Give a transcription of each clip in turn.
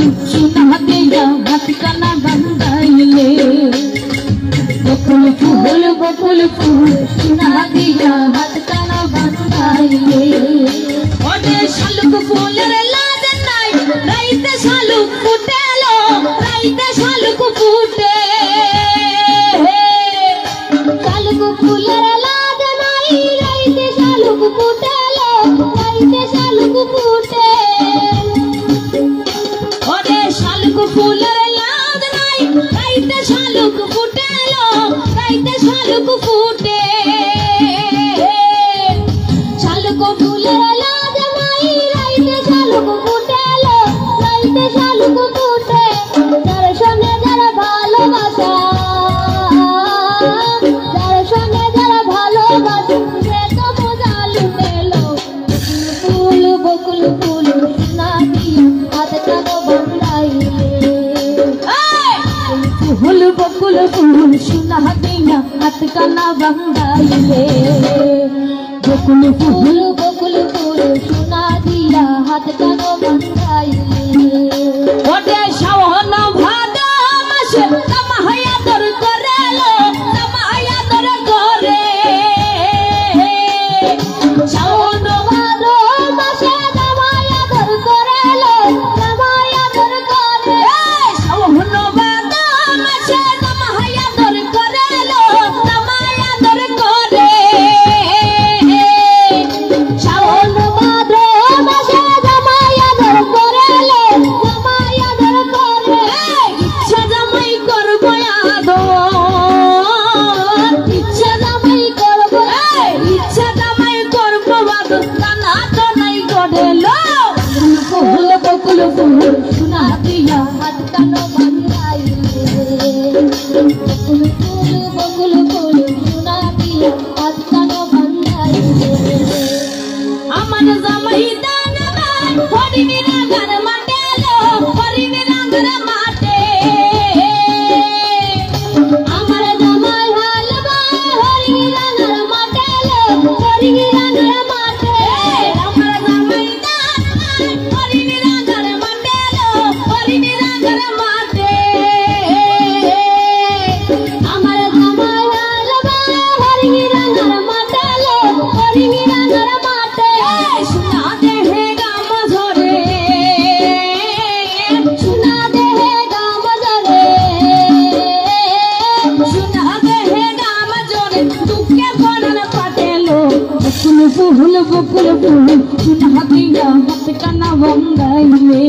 सुना दिया हाथ काना बंधाइले बकुल फूल सुना दिया हाथ काना बंधाइले ओटे शालुक फूलेर लाज नाई राइते शालुक फुटेलो राइते शालुक फुटे शालुक फूलेर लाज नाई राइते शालुक फुटेलो राइते शालुक फुटे ओटे शालुक फूलेर लाज नाई राइते शालुक फुटेलो राइते शालुक फुटे शालुक फूलेर लाज नाई राइते शालुक फुटेलो राइते शालुक फुटे যার সঙ্গে যারা ভালোবাসা যার সঙ্গে যারা ভালোবাসা সে তো বোঝা লুটেলো ফুল বকুল ফুল সোনা দিয়ে হাত কানো বন্ধাইলে ফুল বকুল ফুল সোনা দিয়ে হাত কানা বন্ধাইলে বকুল ফুল সোনা দিয়া হাত কানো বন্ধাইলে ওটে শাওন ভাদ মাসে তামায়া দর করেলো তামায়া দর করে শাওন ভাদ মাসে তামায়া দর করেলো তামায়া দর করে শাওন ভাদ মাসে তামায়া দর করেলো তামায়া দর করে শাওন ভাদ মাসে তামায়া দর করেলো তামায়া দর করে ইচ্ছা জামাই করব আদর ইচ্ছা জামাই করব ইচ্ছা জামাই করব আদর কানা তো নাই গড়েলো ফুল বকুল ফুল সোনা দিয়া হাত কানো বন্ধাইলে বকুল ফুল সোনা দিয়া হাত কানো বন্ধাইলে আমার জামাই দানা হরিণী রাগার মাটেলো হরিণী রাগার মাটে আমার জামাই হালবা হরিণী রাগার মাটেলো হরিণী রাগার মাটে আমার জামাই দানা হরিণী রাগার মাটেলো হরিণী রাগার মাটে আমার জামাই হালবা হরিণী রাগার মাটেলো হরিণী রাগার মাটে সোনা দেহে গাম ঝরে সোনা দেহে গাম ঝরে সোনা দেহে গাম ঝরে দুঃখে পরাণ ফাটেলো বকুল ফুল সোনা দিয়া হাত কানা বন্ধাইলে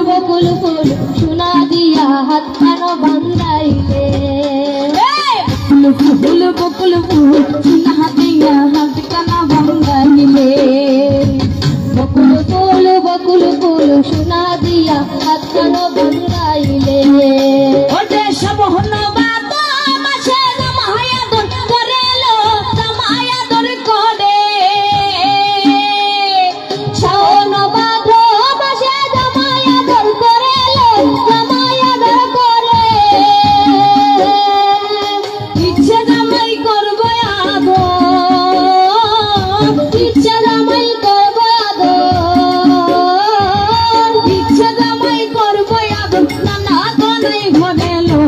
বকুল ফুল সোনা দিয়া হাত কানা বন্ধাইলে বকুল ফুল সোনা দিয়া হাত কানা বন্ধাইলে বকুল ফুল সোনা দিয়া হাত কানা বন্ধাইলে ওটে শাওন ভাদ মাসে তামায়া দর করেলো তামায়া দর করে শাওন ভাদ মাসে তামায়া দর করেলো তামায়া দর করে ইচ্ছা জামাই করব আদর ইচ্ছা জামাই করব আদর ইচ্ছা জামাই করব আদর নানা তো নাই ঘটেলো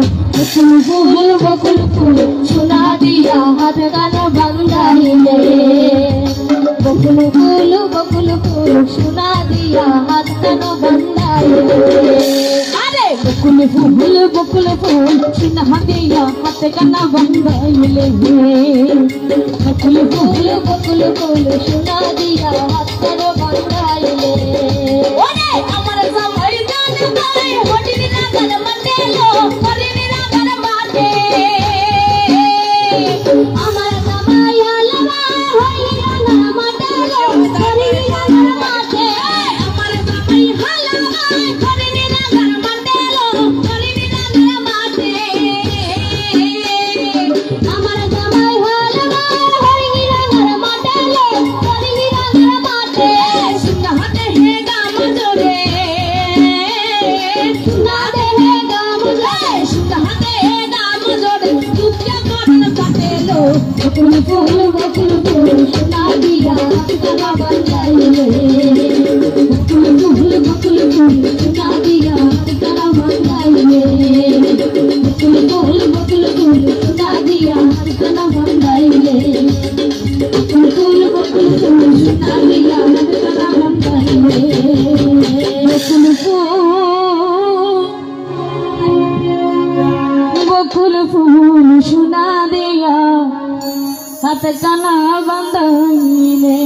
বকুল ফুল সোনা দিয়া হাত কানো বন্ধাইলে বকুল ফুল সোনা দিয়া হাত কানো বন্ধাইলে আরে বকুল ফুল সোনা দিয়া হাত কানা বন্ধাইলে বকুল ফুল সোনা দিয়া হাত কানো বন্ধাইলে ওরে আমার জামাই জানে ভাই হরিণী রাগার মাটেলো হরিণী রাগার মাটে আমার জামাই হালবা হরিণী রাগার মাটেলো হরিণী রাগার মাটে আমার জামাই হালবা হরিণী রাগার মাটেলো হরিণী রাগার মাটে আমার জামাই হালবা হরিণী রাগার মাটেলো হরিণী রাগার মাটে সোনা দেহে গাম ঝরে সোনা দেহে গাম ঝরে সোনা দেহে গাম ঝরে দুঃখে পরাণ ফাটেলো বকুল ফুল সোনা দিয়া হাত কানা বন্ধাইলে বকুল ফুল बकुल फूल सुना दिया हथकड़ा बंधाइले बकुल फूल सुना दिया हथकड़ा बंधाइले बकुल फूल सुना दिया हथकड़ा बंधाइले बकुल फूल सुना दिया हथकड़ा बंधाइले।